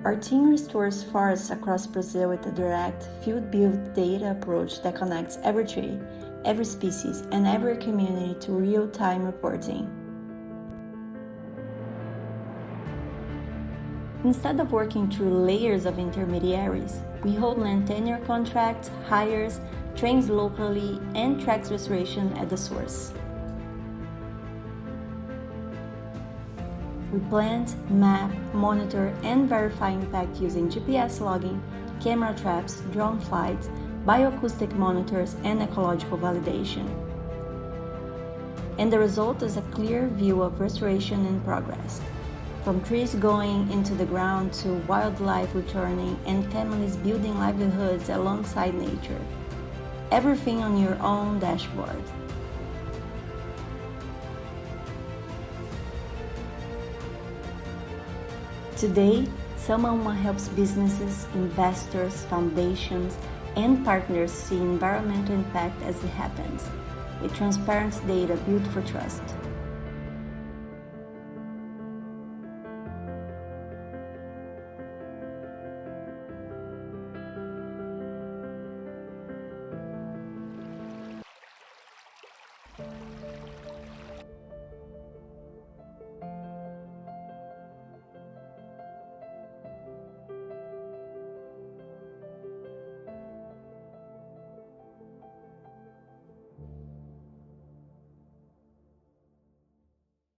Our team restores forests across Brazil with a direct, field-built data approach that connects every tree, every species, and every community to real-time reporting. Instead of working through layers of intermediaries, we hold land tenure contracts, hires, trains locally, and tracks restoration at the source. We plant, map, monitor, and verify impact using GPS logging, camera traps, drone flights, bioacoustic monitors, and ecological validation. And the result is a clear view of restoration in progress, from trees going into the ground to wildlife returning and families building livelihoods alongside nature. Everything on your own dashboard. Today, Selma helps businesses, investors, foundations, and partners see environmental impact as it happens, with transparent data built for trust.